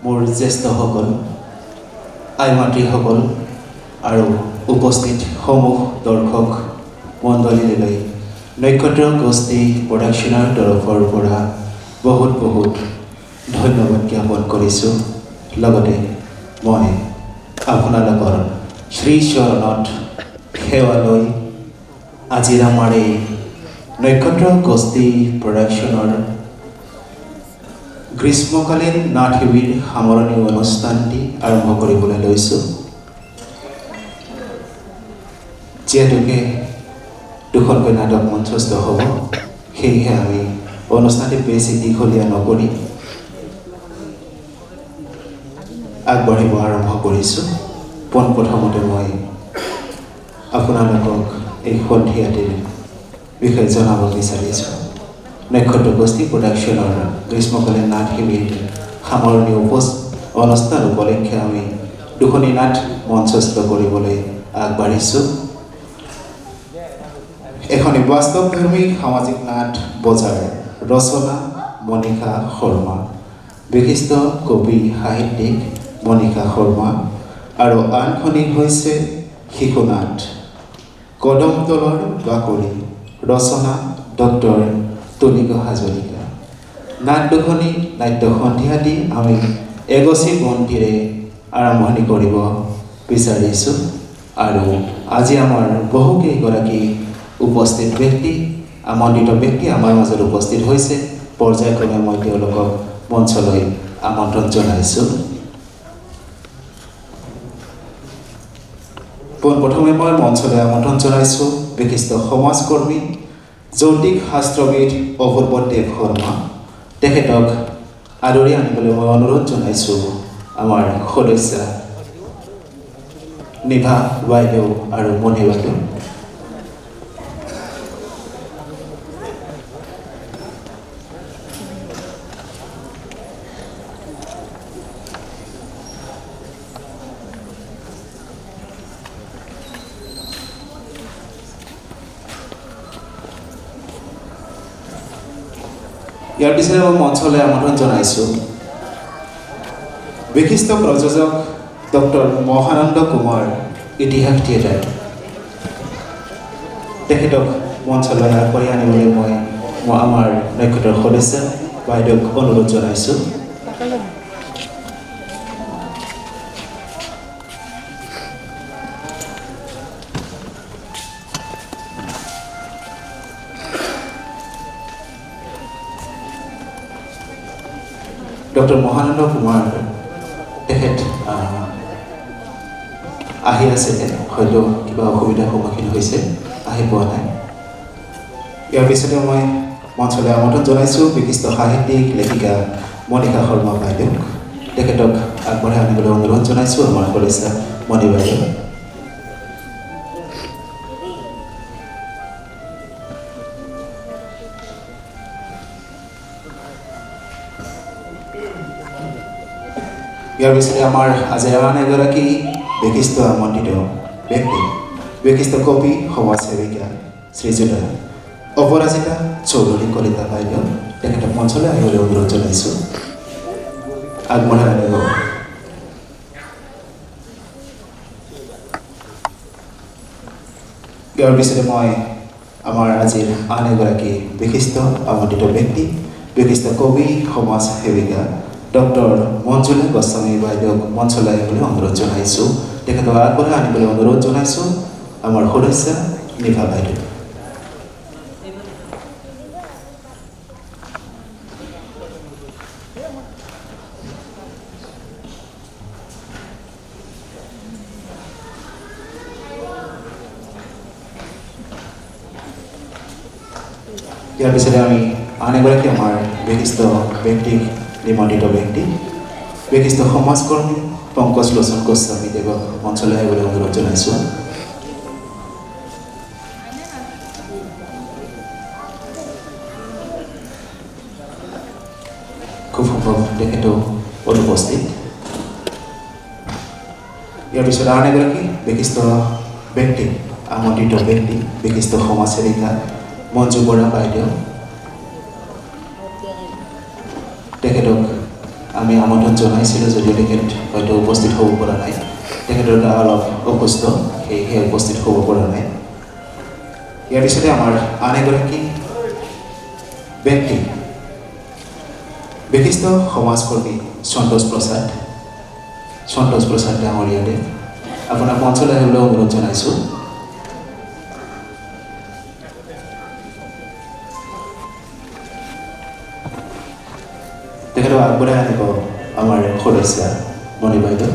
মোৰ জ্যেষ্ঠসকল, আই মাতৃসকল আৰু উপস্থিত সমূহ দৰ্শক মণ্ডলীলৈ নক্ষত্ৰ গোষ্ঠী প্ৰডাকশ্যনৰ তৰফৰ পৰা বহুত বহুত ধন্যবাদ জ্ঞাপন কৰিছোঁ। লগতে মই আপোনালোকৰ শ্ৰীচৰণত সেৱা লৈ আজিৰ আমাৰ এই নক্ষত্ৰ গোষ্ঠী প্ৰডাকশ্যনৰ গ্ৰীষ্মকালীন নাট শিবিৰ সামৰণি অনুষ্ঠানটি আৰম্ভ কৰিবলৈ লৈছোঁ। যিহেতুকে দুখনকৈ নাটক মঞ্চস্থ হ'ব, সেয়েহে আমি অনুষ্ঠানটি বেছি দীঘলীয়া নকৰি আগবাঢ়িব আৰম্ভ কৰিছোঁ। পোনপ্ৰথমতে মই আপোনালোকক এই সন্ধিয়াটিৰ বিষয়ে জনাব বিচাৰিছোঁ। নক্ষত্ৰ গোষ্ঠী প্ৰডাকশ্যনৰ গ্ৰীষ্মকালীন নাট শিবিৰ সামৰণি অনুষ্ঠান উপলক্ষে আমি দুখনি নাট মঞ্চস্থ কৰিবলৈ আগবাঢ়িছোঁ। এখনি বাস্তৱধৰ্মী সামাজিক নাট বজাৰ, ৰচনা মণিষা শৰ্মা, বিশিষ্ট কবি সাহিত্যিক মণিষা শৰ্মা, আৰু আনখনি হৈছে শিশু নাট কদমতলৰ বাকৰি, ৰচনা ডক্টৰ তুলিকা হাজৰিকা। নাট দুখনি নাট্য সন্ধিয়াটি আমি এগছি বন্তিৰে আৰম্ভণি কৰিব বিচাৰিছোঁ। আৰু আজি আমাৰ বহুকেইগৰাকী উপস্থিত ব্যক্তি, আমন্ত্ৰিত ব্যক্তি আমাৰ মাজত উপস্থিত হৈছে। পৰ্যায়ক্ৰমে মই তেওঁলোকক মঞ্চলৈ আমন্ত্ৰণ জনাইছোঁ। পোনপ্ৰথমে মই মঞ্চলৈ আমন্ত্ৰণ জনাইছোঁ বিশিষ্ট সমাজকৰ্মী জ্যোতিষ শাস্ত্ৰবিদ অপূৰ্ব দেৱ শৰ্মা। তেখেতক আদৰি আনিবলৈ মই অনুৰোধ জনাইছোঁ আমাৰ সদস্যা নিভা বাইদেউ আৰু মণি বাইদেউ। ইয়াৰ পিছতে মই মঞ্চলৈ আমন্ত্ৰণ জনাইছোঁ বিশিষ্ট প্ৰযোজক ডক্টৰ মহানন্দ কুমাৰ, ইতিহাস থিয়েটাৰ। তেখেতক মঞ্চলৈ আগবাঢ়ি আনিবলৈ মই আমাৰ নক্ষত্ৰৰ সদস্য বাইদেউক অনুৰোধ জনাইছোঁ। ডক্টৰ মহানন্দ কুমাৰ তেখেত আহি আছিলে, হয়তো কিবা অসুবিধাৰ সন্মুখীন হৈছে, আহি পোৱা নাই। ইয়াৰ পিছতে মই মঞ্চলৈ আমন্ত্ৰণ জনাইছোঁ বিশিষ্ট সাহিত্যিক লেখিকা মণিষা শৰ্মা বাইদেউক। তেখেতক আগবঢ়াই আনিবলৈ অনুৰোধ জনাইছোঁ আমাৰ সদস্য মণি বাইদেউ। ইয়াৰ পিছতে আমাৰ আজি আন এগৰাকী বিশিষ্ট আমন্ত্ৰিত ব্যক্তি, বিশিষ্ট কবি সমাজ সেৱিকা শ্ৰীযুতা অপৰাজিতা চৌধুৰী কলিতা বাইদেউ। তেখেতক মঞ্চলৈ আহিবলৈ অনুৰোধ জনাইছোঁ, আগবঢ়াই আনিব। ইয়াৰ পিছতে মই আমাৰ আজিৰ আন এগৰাকী বিশিষ্ট আমন্ত্ৰিত ব্যক্তি, বিশিষ্ট কবি সমাজ সেৱিকা ডক্টৰ মঞ্জুলা গোস্বামী বাইদেউক মঞ্চলৈ আহিবলৈ অনুৰোধ জনাইছোঁ। তেখেতক আগবঢ়াই আনিবলৈ অনুৰোধ জনাইছোঁ আমাৰ সদস্য নিভা বাইদেউ। ইয়াৰ পিছতে আমি আন এগৰাকী আমাৰ বিশিষ্ট ব্যক্তিক নিমন্ত্ৰিত ব্যক্তি, বিশিষ্ট সমাজকৰ্মী পংকজ লোচন গোস্বামী দেৱক মঞ্চলৈ আহিবলৈ অনুৰোধ জনাইছোঁ। খুব সম্ভৱ তেখেতো অনুপস্থিত। ইয়াৰ পিছত আন এগৰাকী বিশিষ্ট ব্যক্তি, আমন্ত্ৰিত ব্যক্তি, বিশিষ্ট সমাজ সেৱিকা মঞ্জু বৰা বাইদেউ। তেখেতক আমি আমন্ত্ৰণ জনাইছিলোঁ যদিও তেখেত হয়তো উপস্থিত হ'ব পৰা নাই। তেখেতৰ গা অলপ অসুস্থ, সেয়েহে উপস্থিত হ'ব পৰা নাই। ইয়াৰ পিছতে আমাৰ আন এগৰাকী ব্যক্তি বিশিষ্ট সমাজকৰ্মী সন্তোষ প্ৰসাদ ডাঙৰীয়া দেৱ, আপোনাক মঞ্চলৈ আহিবলৈ অনুৰোধ জনাইছোঁ। তেখেতক আগবঢ়াই আনিব আমাৰ সদস্যা মণি বাইদেউ।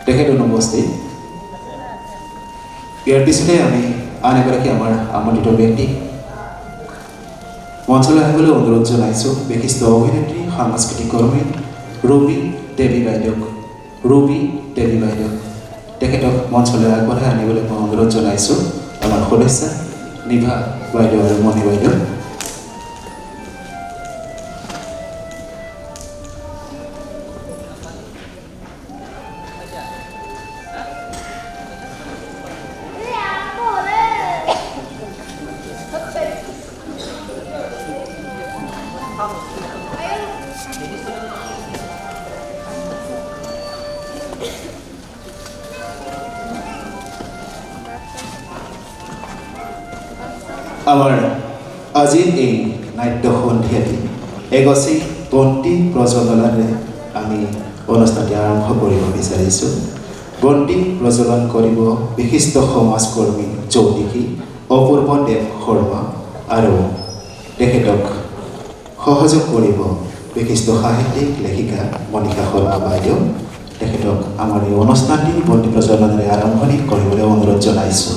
তেখেত অনুপস্থিত। ইয়াৰ পিছতে আমি আন এগৰাকী আমাৰ আমন্ত্ৰিত ব্যক্তি মঞ্চলৈ আহিবলৈ অনুৰোধ জনাইছোঁ। বিশিষ্ট অভিনেত্ৰী, সাংস্কৃতিক কৰ্মী ৰবি দেৱী বাইদেউ, তেখেতক মঞ্চলৈ আগবঢ়াই আনিবলৈ মই অনুৰোধ জনাইছোঁ। আমাৰ সদস্যা নিভা বাইদেউ আৰু মণি বাইদেউ। আমাৰ আজিৰ এই নাট্য সন্ধিয়াটি এগছি বন্তি প্ৰজ্বলনেৰে আমি অনুষ্ঠানটি আৰম্ভ কৰিব বিচাৰিছোঁ। বন্তি প্ৰজ্বলন কৰিব বিশিষ্ট সমাজকৰ্মী জ্যোতিষী অপূৰ্ব দেৱ শৰ্মা আৰু তেখেতক সহযোগ কৰিব বিশিষ্ট সাহিত্যিক লেখিকা মণিকা শৰ্মা বাইদেউ। তেখেতক আমাৰ এই অনুষ্ঠানটি বন্তি প্ৰজ্বলনেৰে আৰম্ভণি কৰিবলৈ অনুৰোধ জনাইছোঁ।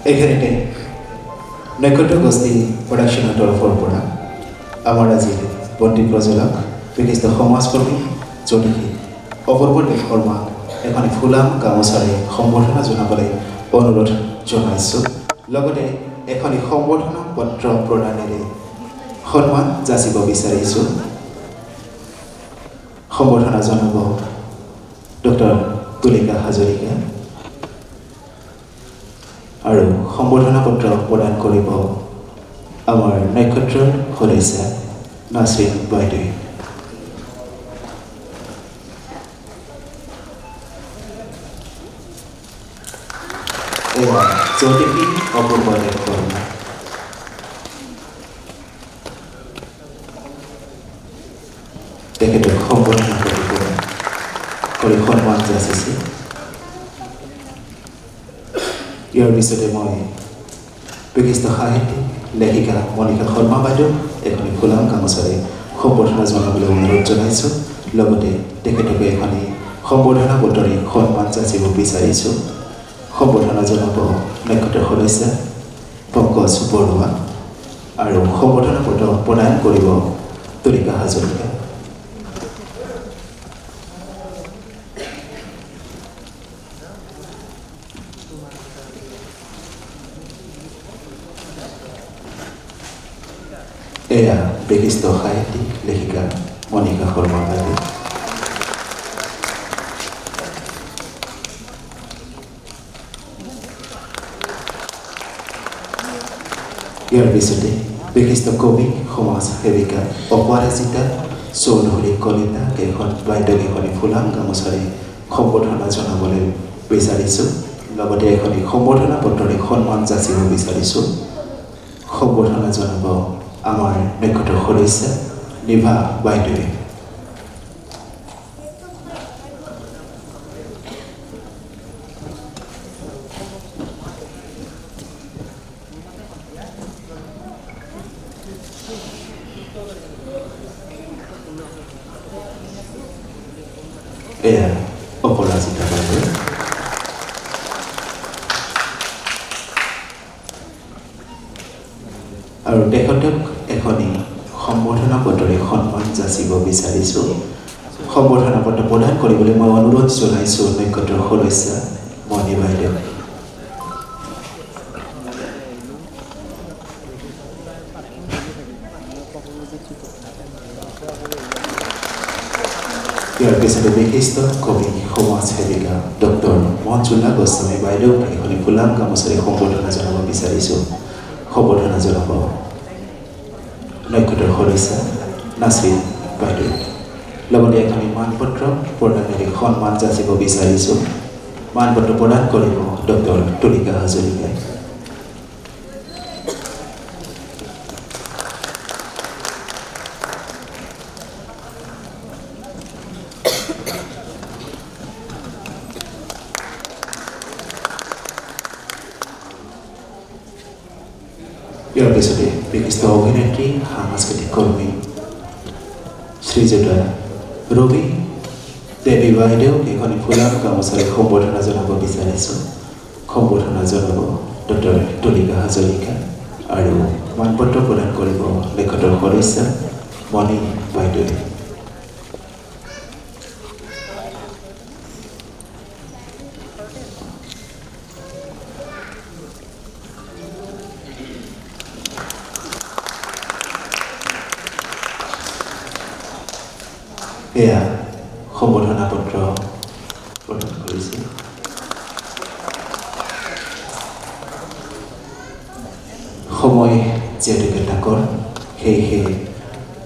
এইখিনিতে নৈকট্য গোষ্ঠী প্ৰডাকশ্যনৰ তৰফৰ পৰা আমাৰ আজিৰ বন্তি প্ৰজ্বলক বিশিষ্ট সমাজকৰ্মী জ্যোতিষী অপূৰ্ব দেৱ শৰ্মাক এখন ফুলাম গামোচাৰে সম্বৰ্ধনা জনাবলৈ অনুৰোধ জনাইছোঁ। লগতে এখন সম্বৰ্ধনা পত্ৰ প্ৰদানেৰে সন্মান যাচিব বিচাৰিছোঁ। সম্বৰ্ধনা জনাব ডক্টৰ তুলিকা হাজৰিকা আৰু সম্বৰ্ধনা পত্ৰ প্ৰদান কৰিব আমাৰ নক্ষত্ৰৰ সদস্যা নাছৰিন বাইদেৱে। এয়া জ্যোতিষী অপূৰ্ব শৰ্মা। তেখেতক সম্বৰ্ধনা কৰি সন্মান যাচিছে। ইয়াৰ পিছতে মই বিশিষ্ট সাহিত্যিক লেখিকা মণিকা শৰ্মা বাইদেউ এখনি ফুলাম গামোচাৰে সম্বৰ্ধনা জনাবলৈ অনুৰোধ জনাইছোঁ। লগতে তেখেতকে এখনি সম্বৰ্ধনা পত্ৰৰে সন্মান যাচিব বিচাৰিছোঁ। সম্বৰ্ধনা জনাব নক্ষত্ৰৰ সদস্যা পংকজ বৰুৱা আৰু সম্বৰ্ধনা পত্ৰ প্ৰদান কৰিব তুলিকা হাজৰিকা। এয়া বিশিষ্ট সাহিত্যিক লেখিকা মণিকা শৰ্মা বাইদেউ। ইয়াৰ পিছতে বিশিষ্ট কবি সমাজ সেৱিকা অপৰাজিতা চৌধুৰী কলিতা কেইখন বাইদেউক এখনি ফুলাম গামোচাৰে সম্বৰ্ধনা জনাবলৈ বিচাৰিছোঁ। লগতে এখনি সম্বৰ্ধনা পত্ৰৰে সন্মান যাচিব বিচাৰিছোঁ। সম্বৰ্ধনা জনাব আমাৰ নক্ষত্ৰৰ সদস্যা নিভা বাইদেৱে। এয়া অপৰাজিতা বাইদেউ। আৰু তেখেতক এখনি সম্বৰ্ধনা পত্ৰৰে সন্মান যাচিব বিচাৰিছোঁ। সম্বৰ্ধনা পত্ৰ প্ৰদান কৰিবলৈ মই অনুৰোধ জনাইছোঁ নক্ষত্ৰৰ সদস্যা মণি বাইদেউ। ইয়াৰ পিছতে বিশিষ্ট কবি সমাজ সেৱিকা ডক্টৰ মঞ্জুলা গোস্বামী বাইদেউক এখনি ফুলাম গামোচাৰে সম্বৰ্ধনা জনাব বিচাৰিছোঁ। সম্বৰ্ধনা জনাব নক্ষত্ৰৰ সদস্যা নাছৰিন বাইদেউ। লগতে এখনি মানপত্ৰ প্ৰদানেৰে সন্মান যাচিব বিচাৰিছোঁ। মানপত্ৰ প্ৰদান কৰিব ডক্টৰ তুলিকা হাজৰিকাই। ইয়াৰ পিছতে বিশিষ্ট অভিনেত্ৰী সাংস্কৃতিক কৰ্মী শ্ৰীযুত ৰবি দেৱী বাইদেউক এখনি ফুলাম গামোচাৰে সম্বৰ্ধনা জনাব বিচাৰিছোঁ। সম্বৰ্ধনা জনাব ডক্টৰ তুলিকা হাজৰিকা আৰু মানপত্ৰ প্ৰদান কৰিব নক্ষত্ৰৰ সদস্যা মণি বাইদেৱে। এয়া সম্বৰ্ধনা পত্ৰ প্ৰদান কৰিছে। সময় যিহেতুকে তাকৰ সেয়েহে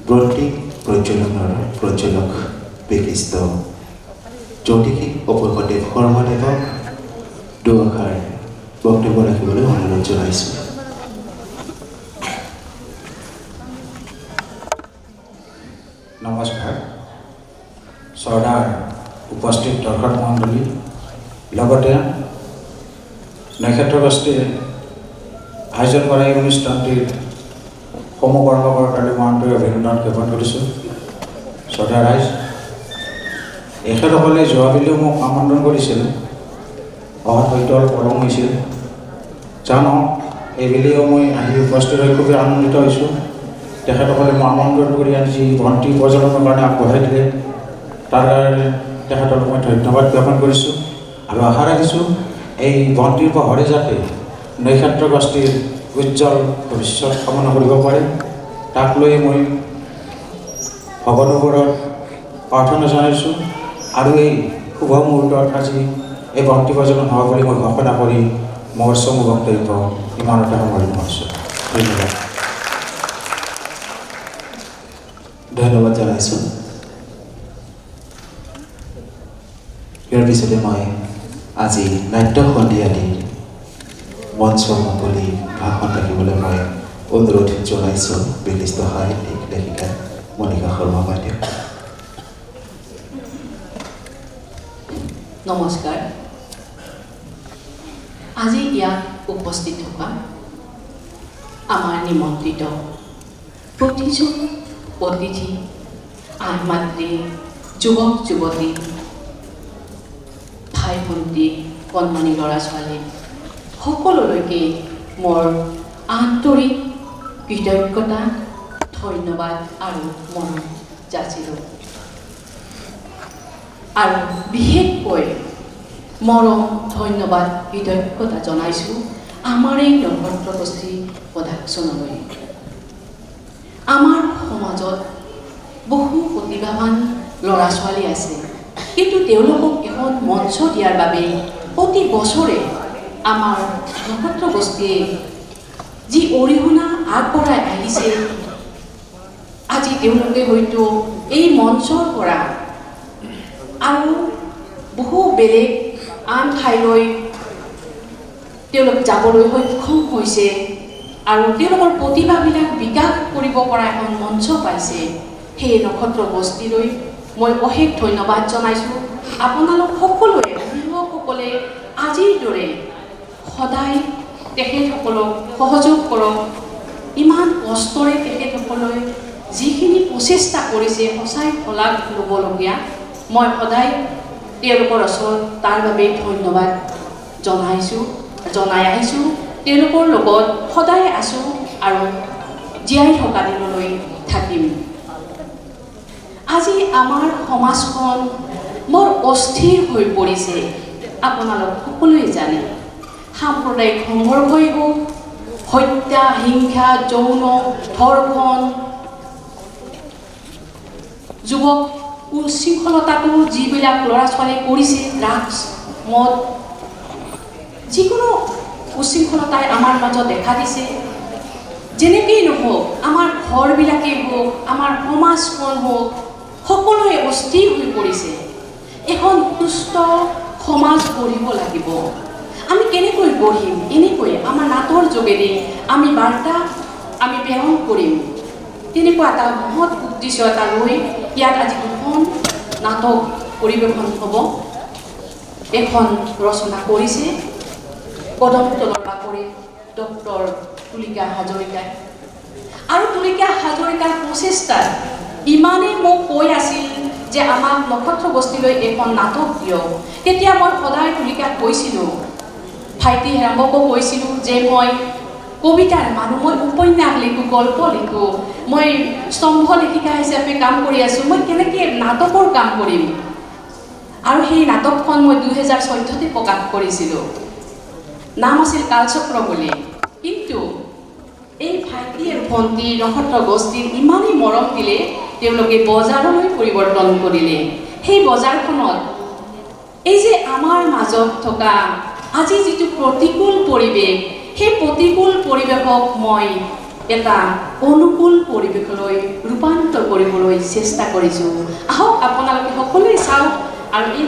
ব্ৰন্তিক প্ৰজ্বলনৰ প্ৰজ্বলক বিশিষ্ট জ্যোতিষী অপূৰ্বদেৱ শৰ্মাদেৱক দুআষাৰ বক্তব্য ৰাখিবলৈ অনুৰোধ জনাইছোঁ। নমস্কাৰ। শ্ৰদ্ধাৰ উপস্থিত দৰ্শক মণ্ডলী, লগতে নক্ষত্ৰগোষ্ঠীৰ আয়োজন কৰা এই অনুষ্ঠানটিৰ সমকৰ্মকৰ্তালৈ মই আন্তৰিক অভিনন্দন জ্ঞাপন কৰিছোঁ। শ্ৰদ্ধা ৰাইজ, এখেতসকলে যোৱাবেলিও মোক আমন্ত্ৰণ কৰিছিল, অহাত হয়তো অলপ পলম হৈছিল। জানো এইবেলিও মই আহি উপস্থিত হৈ খুবেই আনন্দিত হৈছোঁ। তেখেতসকলে মোক আমন্ত্ৰণ কৰি আজি বন্তি প্ৰজ্বলনৰ কাৰণে আগবঢ়াই দিলে, তাৰ কাৰণে তেখেতসকলক মই ধন্যবাদ জ্ঞাপন কৰিছোঁ আৰু আশা ৰাখিছোঁ এই বন্তিৰ পোহৰে যাতে নক্ষত্ৰগোষ্ঠীৰ উজ্জ্বল ভৱিষ্যত কামনা কৰিব পাৰে, তাক লৈ মই ভগৱানৰ ওপৰত প্ৰাৰ্থনা জনাইছোঁ। আৰু এই শুভ মুহূৰ্তত আজি এই বন্তি প্ৰজ্বলন হ'ব বুলি মই ঘোষণা কৰি মোৰ চমু বক্তব্য ইমানতে সামৰণি মাৰিছোঁ। ধন্যবাদ। ধন্যবাদ জনাইছোঁ। ইয়াৰ পিছতে মই আজি নাট্য সন্ধিয়াটি মঞ্চ মুকলি ভাষণ ৰাখিবলৈ মই অনুৰোধ জনাইছোঁ বিশিষ্ট সাহিত্যিক লেখিকা মণিকা শৰ্মা বাইদেউ। নমস্কাৰ। আজি ইয়াত উপস্থিত থকা আমাৰ নিমন্ত্ৰিত প্ৰতিজন অতিথি, আই মাতৃ, যুৱক যুৱতী, ভাই ভণ্টি, কণমানি ল'ৰা ছোৱালী সকলোলৈকে মোৰ আন্তৰিক কৃতজ্ঞতা, ধন্যবাদ আৰু মৰম যাচিলোঁ। আৰু বিশেষকৈ মৰম, ধন্যবাদ, কৃতজ্ঞতা জনাইছোঁ আমাৰ এই নক্ষত্ৰ গোষ্ঠী প্ৰডাকশ্যনলৈ। আমাৰ সমাজত বহু প্ৰতিভাৱান ল'ৰা ছোৱালী আছে, কিন্তু তেওঁলোকক এখন মঞ্চ দিয়াৰ বাবে প্ৰতি বছৰে আমাৰ নক্ষত্ৰ গোষ্ঠীয়ে যি অৰিহণা আগবঢ়াই আহিছে, আজি তেওঁলোকে হয়তো এই মঞ্চৰ পৰা আৰু বহু বেলেগ আন ঠাইলৈ তেওঁলোক যাবলৈ সক্ষম হৈছে আৰু তেওঁলোকৰ প্ৰতিভাবিলাক বিকাশ কৰিব পৰা এখন মঞ্চ পাইছে। সেই নক্ষত্ৰ গোষ্ঠীলৈ মই অশেষ ধন্যবাদ জনাইছোঁ। আপোনালোক সকলোৱে, অভিভাৱকসকলে আজিৰ দৰে সদায় তেখেতসকলক সহযোগ কৰক। ইমান কষ্টৰে তেখেতসকলে যিখিনি প্ৰচেষ্টা কৰিছে সঁচাই শলাগ ল'বলগীয়া। মই সদায় তেওঁলোকৰ ওচৰত তাৰ বাবে ধন্যবাদ জনাই আহিছোঁ। তেওঁলোকৰ লগত সদায় আছোঁ আৰু জীয়াই থকা দিনলৈ থাকিম। আজি আমাৰ সমাজখন বৰ অস্থিৰ হৈ পৰিছে, আপোনালোক সকলোৱে জানে। সাম্প্ৰদায়িক সংঘৰ্ষই হওক, হত্যা, হিংসা, যৌন ধৰ্ষণ, যুৱক উশৃংখলতাটো যিবিলাক ল'ৰা ছোৱালী কৰিছে, ড্ৰাগছ, মদ, যিকোনো উশৃংখলতাই আমাৰ মাজত দেখা দিছে। যেনেকেই নহওক, আমাৰ ঘৰবিলাকেই হওক, আমাৰ সমাজখন হওক, সকলোৱে অস্থিৰ হৈ পৰিছে। এখন সুস্থ সমাজ গঢ়িব লাগিব। আমি কেনেকৈ গঢ়িম? এনেকৈ আমাৰ নাটৰ যোগেদি আমি বাৰ্তা প্ৰেৰণ কৰিম। তেনেকুৱা এটা মহৎ উদ্দেশ্য এটা লৈ ইয়াত আজি দুখন নাটক পৰিৱেশন হ'ব। এখন ৰচনা কৰিছে কদম তলৰ বাকৰিত ডক্টৰ তুলিকা হাজৰিকাই। আৰু তুলিকা হাজৰিকাৰ প্ৰচেষ্টাত ইমানেই মোক কৈ আছিল যে আমাক নক্ষত্ৰ গোষ্ঠীলৈ এখন নাটক দিয়ক। তেতিয়া মই সদায় তুলিকাক কৈছিলোঁ, ভাইটি হেৰাম্বকো কৈছিলোঁ যে মই কবিতাৰ মানুহ, মই উপন্যাস লিখোঁ, গল্প লিখোঁ, মই স্তম্ভ লেখিকা হিচাপে কাম কৰি আছোঁ, মই কেনেকৈ নাটকৰ কাম কৰিম? আৰু সেই নাটকখন মই 2014 প্ৰকাশ কৰিছিলোঁ। নাম আছিল কালচক্ৰ বুলি। কিন্তু এই ভাইটি আৰু ভণ্টি নক্ষত্ৰ গোষ্ঠীৰ ইমানেই মৰম দিলে, তেওঁলোকে বজাৰলৈ পৰিৱৰ্তন কৰিলে। সেই বজাৰখনত এই যে আমাৰ মাজত থকা আজি যিটো প্ৰতিকূল পৰিৱেশ, সেই প্ৰতিকূল পৰিৱেশক মই এটা অনুকূল পৰিৱেশলৈ ৰূপান্তৰ কৰিবলৈ চেষ্টা কৰিছোঁ। আহক আপোনালোকে সকলোৱে চাওক। আৰু এই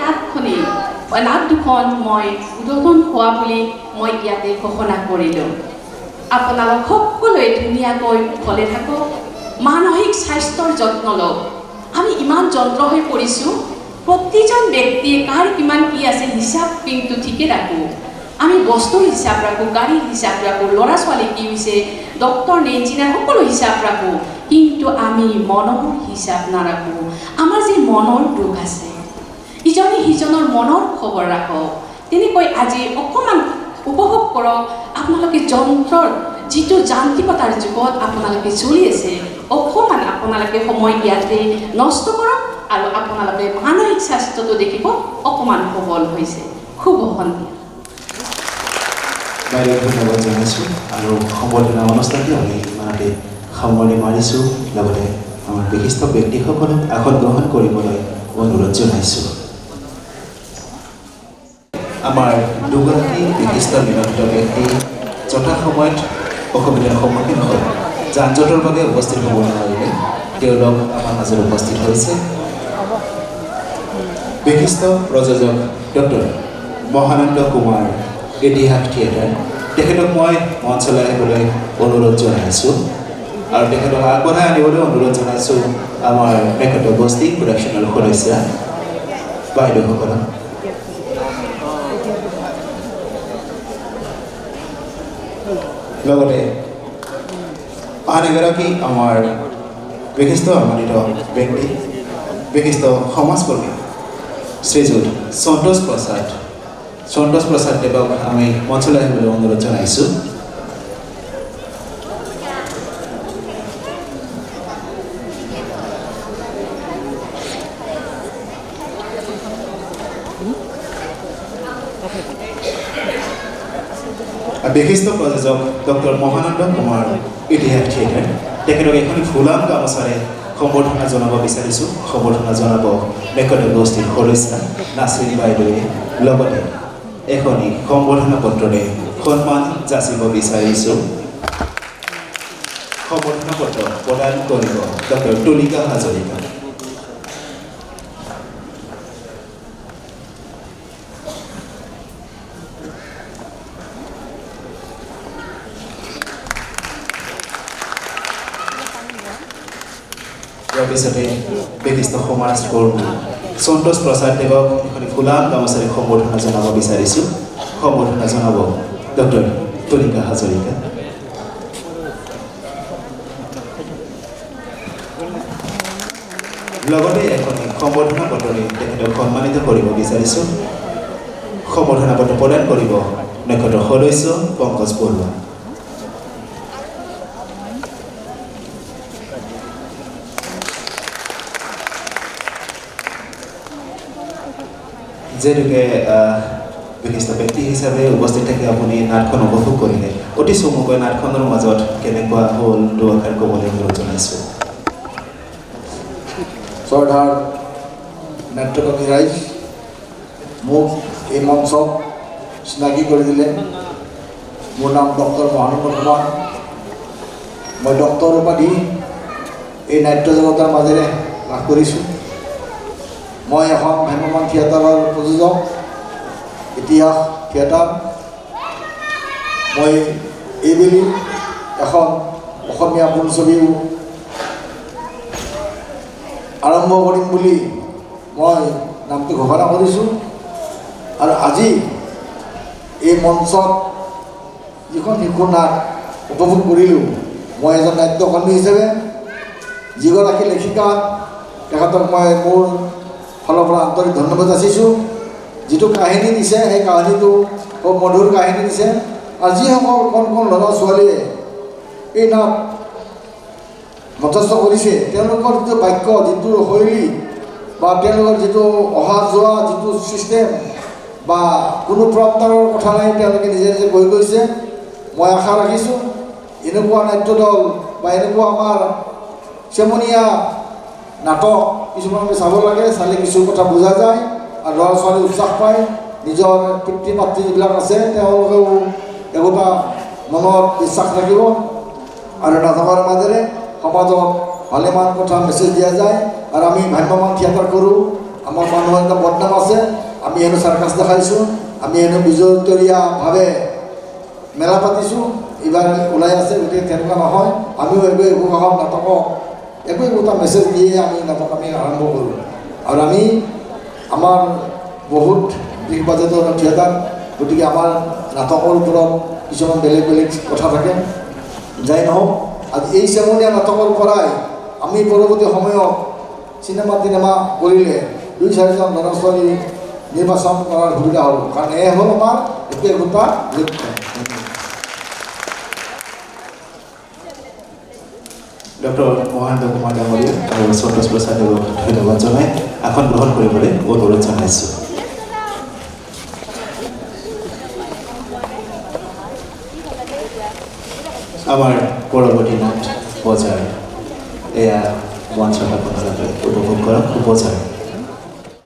নাট দুখন মই উদ্বোধন হোৱা বুলি মই ইয়াতে ঘোষণা কৰিলোঁ। আপোনালোক সকলোৱে ধুনীয়াকৈ ভালে থাকক, মানসিক স্বাস্থ্যৰ যত্ন লওক। আমি ইমান যন্ত্ৰ হৈ পৰিছোঁ, প্ৰতিজন ব্যক্তিয়ে কাৰ কিমান কি আছে হিচাপ কিন্তু ঠিকে ৰাখোঁ। আমি বস্তুৰ হিচাপ ৰাখোঁ, গাড়ীৰ হিচাপ ৰাখোঁ, ল'ৰা ছোৱালী কি হৈছে, ডক্টৰ নে ইঞ্জিনিয়াৰ, সকলো হিচাপ ৰাখোঁ, কিন্তু আমি মনৰ হিচাপ নাৰাখোঁ। আমাৰ যি মনৰ দুখ আছে, ইজনে সিজনৰ মনৰ খবৰ ৰাখক। তেনেকৈ আজি অকণমান উপভোগ কৰক। আপোনালোকে যন্ত্ৰৰ যিটো যান্ত্ৰিকতাৰ যুগত আপোনালোকে চলি আছে, অকণমান আপোনালোকে সময় ইয়াতে নষ্ট কৰক আৰু আপোনালোকে মানসিক স্বাস্থ্যটো দেখিব অকণমান সবল হৈছে। শুভ সন্ধিয়া। বাইদেউ ধন্যবাদ জনাইছোঁ আৰু সম্বৰ্ধনা অনুষ্ঠানটি আমি ইমানতে সামৰণি মাৰিছোঁ। লগতে আমাৰ বিশিষ্ট ব্যক্তিসকলক আসন গ্ৰহণ কৰিবলৈ অনুৰোধ জনাইছোঁ। আমাৰ দুগৰাকী বিশিষ্ট নিৰ্বাচিত ব্যক্তি যথাসময়ত অসুবিধাৰ সন্মুখীন হয় যান জঁটৰ বাবে উপস্থিত হ'ব নোৱাৰিলে তেওঁলোক আমাৰ মাজত উপস্থিত হৈছে বিশিষ্ট প্ৰযোজক ডক্টৰ মহানন্দ কুমাৰ ইতিহাস থিয়েটাৰ তেখেতক মই মঞ্চলৈ আহিবলৈ অনুৰোধ জনাইছোঁ আৰু তেখেতক আগবঢ়াই আনিবলৈ অনুৰোধ জনাইছোঁ আমাৰ তেখেতৰ বস্তি প্ৰডাকশ্যনৰ সদস্য বাইদেউসকলক লগতে আন এগৰাকী আমাৰ বিশিষ্ট সন্মানিত ব্যক্তি বিশিষ্ট সমাজকৰ্মী শ্ৰীযুত সন্তোষ প্ৰসাদ দেৱক আমি মঞ্চলৈ আহিবলৈ অনুৰোধ জনাইছোঁ বিশিষ্ট প্ৰযোজক ডক্টৰ মহানন্দ কুমাৰ ইতিহাস থিয়েটাৰ তেখেতক এখন ফুলাম গামোচাৰে সম্বৰ্ধনা জনাব বিচাৰিছোঁ সম্বৰ্ধনা জনাব মেকটে গোষ্ঠীৰ সদস্য নাচৰিন বাইদেৱে লগতে এখনি সম্বৰ্ধনা পত্ৰৰে সন্মান যাচিব বিচাৰিছোঁ সম্বৰ্ধনা পত্ৰ প্ৰদান কৰিব ডক্টৰ তুলিকা হাজৰিকা ইয়াৰ পিছতে বিশিষ্ট সমাজকৰ্মী সন্তোষ প্ৰসাদ দেৱক এখন ফুলাম গামোচাৰে সম্বৰ্ধনা জনাব বিচাৰিছোঁ সম্বৰ্ধনা জনাব ডক্টৰ তুলিকা হাজৰিকা লগতে এখন সম্বৰ্ধনা পত্ৰৰে তেখেতক সন্মানিত কৰিব বিচাৰিছোঁ সম্বৰ্ধনা পত্ৰ প্ৰদান কৰিব নক্ষত্ৰৰ সদস্য পংকজ বৰুৱা যেহেতুকে বিশিষ্ট ব্যক্তি হিচাপে উপস্থিত থাকি আপুনি নাটখন উপভোগ কৰিলে অতি চমুকৈ নাটখনৰ মাজত কেনেকুৱা হ'ল দুআষাৰ ক'বলৈ অনুৰোধ জনাইছোঁ শ্ৰদ্ধাৰ নাট্যকৰ্মী ৰাইজ মোক এই মঞ্চক চিনাকি কৰি দিলে মোৰ নাম ডক্টৰ মহানন্দ কুমাৰ মই ডক্টৰ উপাধি এই নাট্য জগতৰ মাজেৰে লাভ কৰিছোঁ মই এখন ভ্ৰাম্যমাণ থিয়েটাৰৰ প্ৰযোজক ইতিহাস থিয়েটাৰ মই এইবেলি এখন অসমীয়া বোলছবিও আৰম্ভ কৰিম বুলি মই নামটো ঘোষণা কৰিছোঁ আৰু আজি এই মঞ্চত যিখন শিশু নাট উপভোগ কৰিলোঁ মই এজন নাট্যকৰ্মী হিচাপে যিগৰাকী লেখিকা তেখেতক মই মোৰ ফালৰ পৰা আন্তৰিক ধন্যবাদ যাচিছোঁ যিটো কাহিনী দিছে সেই কাহিনীটো খুব মধুৰ কাহিনী দিছে আৰু যিসকল কণ কণ ল'ৰা ছোৱালীয়ে এই নাট মঞ্চস্থ কৰিছে তেওঁলোকৰ যিটো বাক্য যিটো শৈলী বা তেওঁলোকৰ যিটো অহা যোৱা যিটো ছিষ্টেম বা কোনো প্ৰত্যাৰৰ কথা নাই তেওঁলোকে নিজে নিজে কৈ গৈছে মই আশা ৰাখিছোঁ এনেকুৱা নাট্য দল বা এনেকুৱা আমাৰ চেমনীয়া নাটক কিছুমান আমি চাব লাগে চালে কিছু কথা বুজা যায় আৰু ল'ৰা ছোৱালী উৎসাহ পায় নিজৰ পিতৃ মাতৃ যিবিলাক আছে তেওঁলোকেও একোটা মনত বিশ্বাস থাকিব আৰু নাটকৰ মাজেৰে সমাজত ভালেমান কথা মেছেজ দিয়া যায় আৰু আমি ভ্ৰাম্যমাণ থিয়েটাৰ কৰোঁ আমাৰ মানুহৰ এটা বদনাম আছে আমি হেনো চাৰ্কাছ দেখাইছোঁ আমি হেনো বিজয়তৰীয়াভাৱে মেলা পাতিছোঁ এইবাৰ ওলাই আছে গতিকে তেনেকুৱা নহয় আমিও একো নাটকক একোটা মেছেজ দিয়ে আমি নাটক আমি আৰম্ভ কৰোঁ আৰু আমি আমাৰ বহুত বিগ বাজেটৰ থিয়েটাৰ গতিকে আমাৰ নাটকৰ ওপৰত কিছুমান বেলেগ বেলেগ কথা থাকে যাই নহওক আজি এই চেমনীয়া নাটকৰ পৰাই আমি পৰৱৰ্তী সময়ত চিনেমা কৰিলে 2-4জন ল'ৰা ছোৱালী নিৰ্বাচন কৰাৰ সুবিধা হ'ব কাৰণ এয়া হ'ল আমাৰ একোটা লক্ষ্য ডক্টৰ মহানন্দ কুমাৰ ডাঙৰীয়া আৰু সন্তোষ প্ৰসাদ দেৱক ধন্যবাদ জনাই আসন গ্ৰহণ কৰিবলৈ অনুৰোধ জনাইছোঁ আমাৰ পৰৱৰ্তী নাট বজাৰ এয়া মঞ্চত আপোনালোকে উপভোগ কৰক বজাৰ